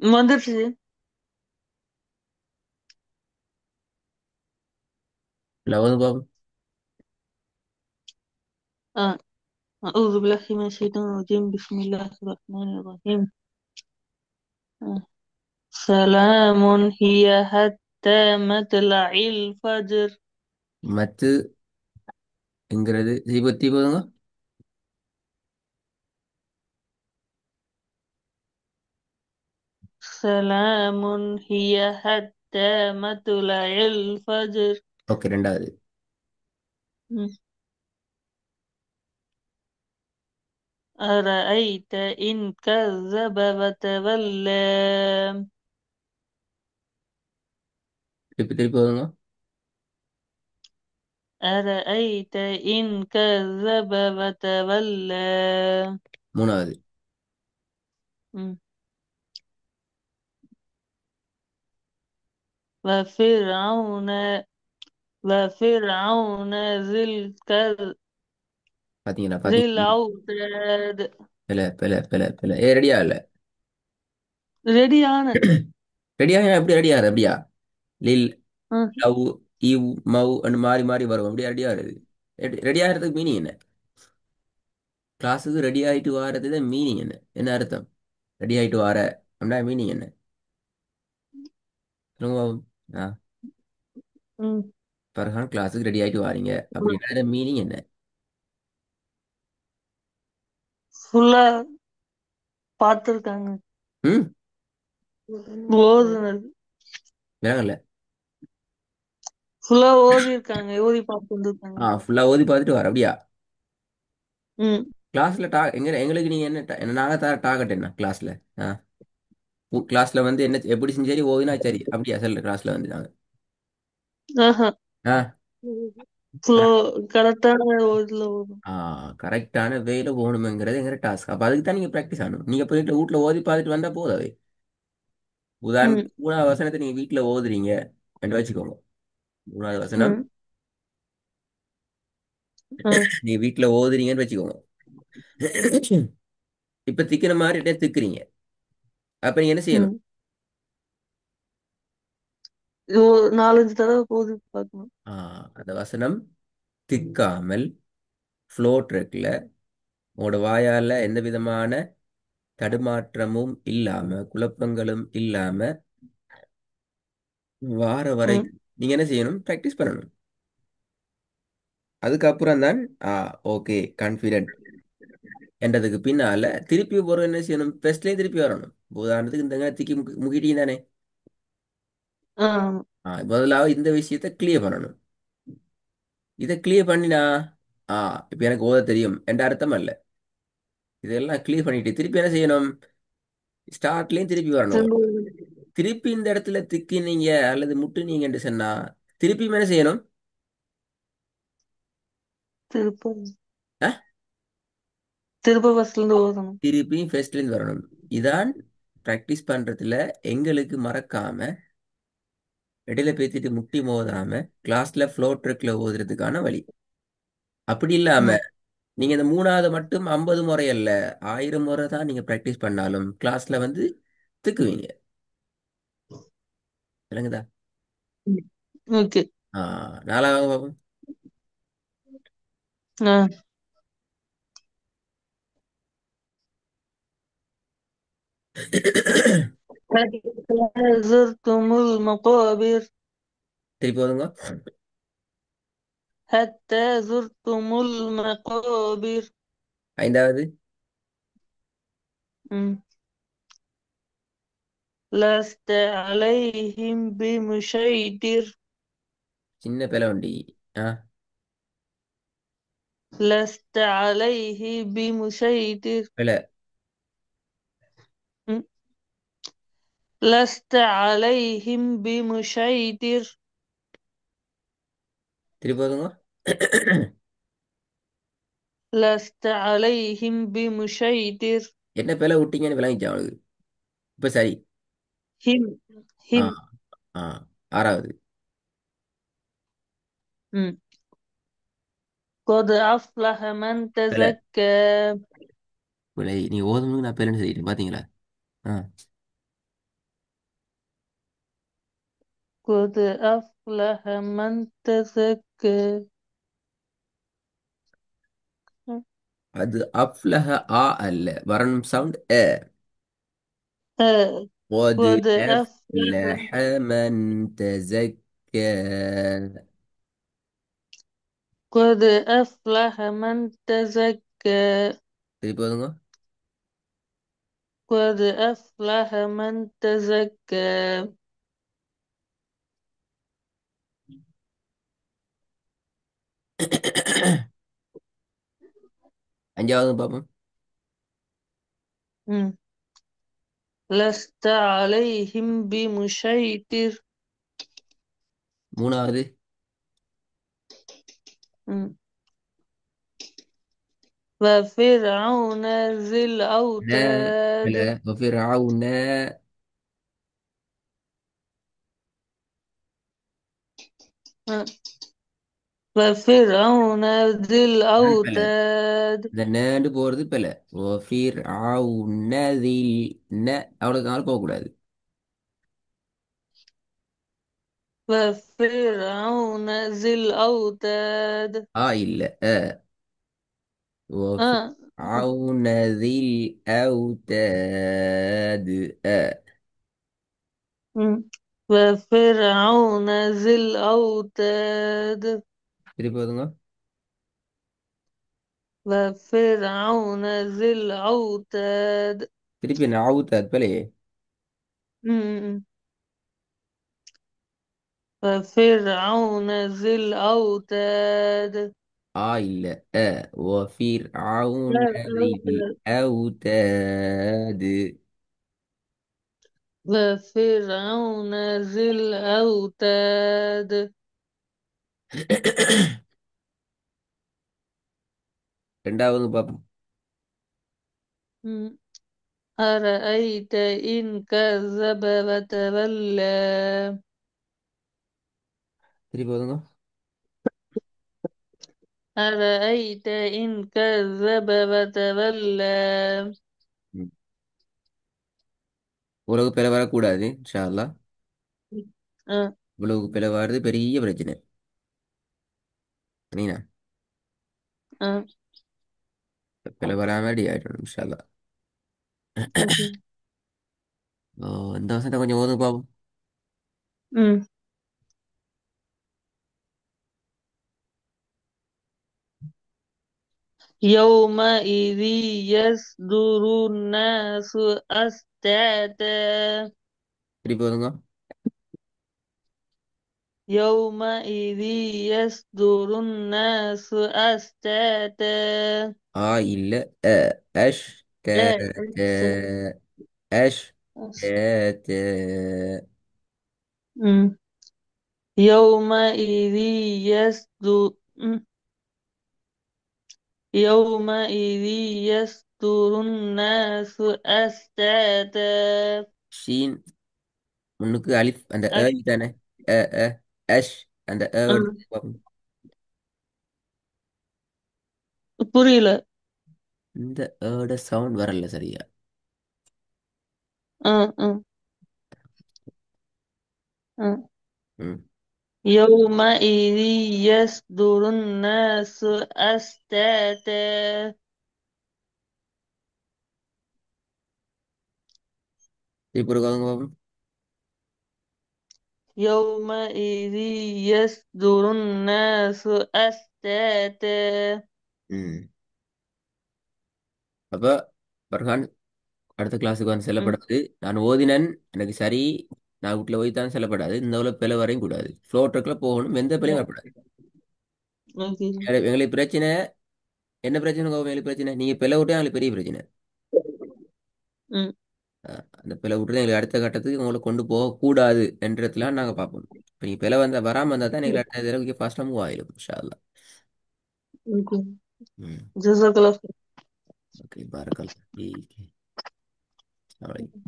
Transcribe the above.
வந்துருச்சு. லவது பாபு. ஆ أعوذ بالله من الشيطان الرجيم بسم الله الرحمن الرحيم. سلام هي حتى مطلع الفجر. மத்து என்கிறது தீபத்தி போதுங்க. سلام هي حتى مطلع الفجر. ஓகே, ரெண்டாவது. أرأيت إن كذب وتولى. திருப்பி திருப்பி போதுங்க. أرأيت إن كذب وتولى. மூணாவது. م. وفرعون وفرعون பாத்தீங்களா ذي பாத்தீங்களா. الأوتاد. பில பில பில பில ரெடியா இல்ல. ரெடியான. ரெடியா எப்படி ரெடியா அப்படியா? லில், ம், லவ், இவ், மவ் அண்ட் மாறி மாறி வரும். அப்படியே ரெடியா வருது. ரெடி ஆகிறதுக்கு மீனிங் என்ன? கிளாஸுக்கு ரெடி ஆயிட்டு வாரது மீனிங் என்ன? என்ன அர்த்தம்? ரெடி ஆயிட்டு வார அப்படின்னா மீனிங் என்ன? சொல்லுங்க பாப்போம். ஆ, ம். பர்ஹான் கிளாஸுக்கு ரெடி ஆயிட்டு வாரீங்க அப்படின்னா மீனிங் என்ன? ஃபுல்லா பார்த்துருக்காங்க. ம். ஓதுனது. வேறங்கல்ல. ஃபுல்லா ஓதி இருக்காங்க. ஓதி பார்த்து வந்திருக்காங்க. ஃபுல்லா ஓதி பார்த்துட்டு வர அப்படியா? ம். கிளாஸ்ல எங்களுக்கு நீங்க என்ன நாங்க தர டார்கெட் என்ன கிளாஸ்ல? ஆ, கிளாஸ்ல வந்து என்ன எப்படி செஞ்சு சரி ஓதுனா சரி அப்படியா சொல்ல கிளாஸ்ல வந்து நாங்க. ஆஹா. ஆ. ஃபுல்லோ கரெக்டான ஓதுல ஓதும். ஆ, கரெக்டான வேல போகணுங்கிறது எங்க டாஸ்க். அப்ப அதுக்கு தான் நீங்க ப்ராக்டிஸ் ஆகணும். நீங்க போயிட்டு வீட்ல ஓதி பார்த்துட்டு வந்தா போதும் அது. ம், உதாரணத்துக்கு மூணாவது வசனத்தை நீங்க வீட்ல ஓதுறீங்க என்று வச்சுக்கோங்க. மூணாவது வசனம் ம், ம், நீங்க வீட்ல ஓதுறீங்கன்னு வச்சுக்கோங்க. இப்ப திக்கிற மாதிரி திக்குறீங்க. அப்ப நீங்க என்ன செய்யணும்? ம். இது ஒரு 4, 5 தடவை ஓதி பார்க்கணும். ஆ, அந்த வசனம் திக்காமல் ஃப்ளோ ட்ரெக்ல உங்களோட வாயால எந்த விதமான தடுமாற்றமும் இல்லாம குழப்பங்களும் இல்லாம வார ம். வரைக்கும் நீங்க என்ன செய்யணும்? ப்ராக்டிஸ் பண்ணணும். அதுக்கப்புறம் தான் ஓகே கான்ஃபிடென்ட் என்றதுக்கு பின்னால திருப்பி ஒரு என்ன செய்யணும்? ஃபர்ஸ்ட்லேயே திருப்பி வரணும். உதாரணத்துக்கு இந்த திக்கி முக்கிட்டீங்க தானே. ஆமா. முதலாவது இந்த விஷயத்தை கிளியர் பண்ணணும். இதை கிளியர் பண்ணினா ஆ இப்போ எனக்கு ஓத தெரியும் என்ற அர்த்தம் அல்ல. இதெல்லாம் கிளியர் பண்ணிட்டு திருப்பி என்ன செய்யணும்? ஸ்டார்ட்லயும் திருப்பி வரணும். திரும்ப திருப்பி இந்த இடத்துல திக்கினீங்க அல்லது முட்டுனீங்கன்னு சொன்னா திருப்பி என்ன செய்யணும்? திருப்ப ஆ, திருப்ப ஃபர்ஸ்ட்ல இருந்து ஓதணும். திருப்பியும் ஃபர்ஸ்ட்லேருந்து வரணும். இதான் ப்ராக்டிஸ் பண்றதுல எங்களுக்கு மறக்காம இடையில பேத்திட்டு முட்டி மோதாம கிளாஸ்ல ஃப்ளோ ட்ரிக்ல ஓதுறதுக்கான வழி. அப்படி இல்லாம ம். நீங்க இந்த மூணாவது மட்டும் 50 முறை அல்ல, 1000 முறை தான் நீங்க ப்ராக்டிஸ் பண்ணாலும் கிளாஸ்ல வந்து திக்குவீங்க. விளங்குதா? ம். ஓகே. ஆ, நாலாவது பாப்போம். ஆ. زرتم المقابر. திருப்பி போதுங்க. حتى زرتم المقابر. ஐந்தாவது. م. لست عليهم بمسيطر. சின்ன பிள்ளை வண்டி. ஆ, لست عليه بمسيطر. பிள்ளை. م. لست عليهم بمسيطر. திருப்பி போதுங்க. لست عليهم بمسيطر. என்ன பிள்ளை விட்டீங்கன்னு விளங்கிச்சா அவனுக்கு? இப்ப சரி. هم ஆ. هم. ஆ, ஆறாவது. م. قد أفلح من பிள்ளை. تزكى. பிள்ளை நீ ஓதுனது நான் பிள்ளைன்னு சொல்லிட்டேன் பாத்தீங்களா? ஆ. قد أفلح من تزكى. அது அஃப்லஹ ஆ அல்ல வரணும் சவுண்ட் அ. آه. قد قد أفلح. أفلح من تزكى. قد أفلح من تزكى. திருப்பி போதுங்க. قد أفلح من تزكى. அஞ்சாவது பாப்போம். مم. لست عليهم بمسيطر. மூணாவது. مم. وفرعون ذي ன இல்ல الأوتاد. وفرعون. آه. وفرعون ذي பல الأوتاد. இந்த நேண்டு போறது பல. وفرعون ذي ந அவ்வளோக்கு நாள் போகக்கூடாது. وفرعون ذي الأوتاد. ஆ இல்ல அ. آه. وفرعون ذي الأوتاد أ. مم. وفرعون ذي الأوتاد. திருப்பி வருங்க. وفرعون ذي الأوتاد. திருப்பி நாவுத்தாத் பலையே. مم. وفرعون ذي الأوتاد. ஆ இல்ல அ. وفرعون لا ذي الأوتاد. الأوتاد. وفرعون ذي الأوتاد. ரெண்டாவது பாப்போம். مم. أرأيت إن كذب وتولى. திருப்பி வருங்க. أرأيت إن كذب وتولى. ம். உலகு பிள வரக்கூடாது இன்ஷா அல்லாஹ். أه. உலகு பிள வர்றது பெரிய பிரச்சனை. சரிங்களா? أه. பிள வராம ரெடி ஆயிடணும் இன்ஷா அல்லாஹ். أوكي. ஓ, இந்த வருஷத்தை கொஞ்சம் ஓதுங்க பாப்போம். أمم. يومئذ يصدر الناس أشتاتا. திருப்பி வருங்க. يومئذ يصدر الناس أشتاتا. ஆ இல்ல அ. அஷ் ட لا ட அஷ் ட أس- ட. أمم. يومئذ يصدر يومئذ يصدر الناس أشتاتا. ஷீன் முன்னுக்கு அலிஃப் அந்த أ- தானே. அ அ அஷ் அந்த أه. எடுத்து பார்ப்போம். புரியல. இந்த சவுண்ட் வரல சரியா. أه. أه. أه. ம். يومئذ يصدر الناس أشتاتا. திருப்பி ஒரு பார்ப்போம். يومئذ يصدر الناس أشتاتا. ம். அப்ப பர்ஹான் அடுத்த கிளாஸுக்கு வந்து م. செல்லப்படாது. நான் ஓதினன் எனக்கு சரி. நான் வீட்டில் போய் தான் செல்லப்படாது. இந்த உள்ள பிள்ளை வரையும் கூடாது. ஃப்ளோ ட்ரக்கில் போகணும். எந்த பிள்ளையும் வரக்கூடாது. أوكي. எங்களுக்கு பிரச்சனை என்ன பிரச்சனை எங்களுக்கு பிரச்சனை நீங்க பிள்ளை விட்டா எங்களுக்கு பெரிய பிரச்சனை. م. அந்த பிள்ளை விட்டு எங்களுக்கு அடுத்த கட்டத்துக்கு உங்களை கொண்டு போகக்கூடாது என்றதுலாம் நாங்கள் பார்ப்போம். இப்போ நீங்கள் பிள்ளை வந்தால் வராமல் வந்தால் தான் எங்களுக்கு அடுத்த தடவைக்கு ஃபாஸ்ட்டாக மூவ் ஆயிடும் இன்ஷா அல்லாஹ். أوكي. ம். جزاك الله خير. ஓகே பாரக்கல்லாஹ் ஃபீக். அஸ்ஸலாமு அலைக்கும்.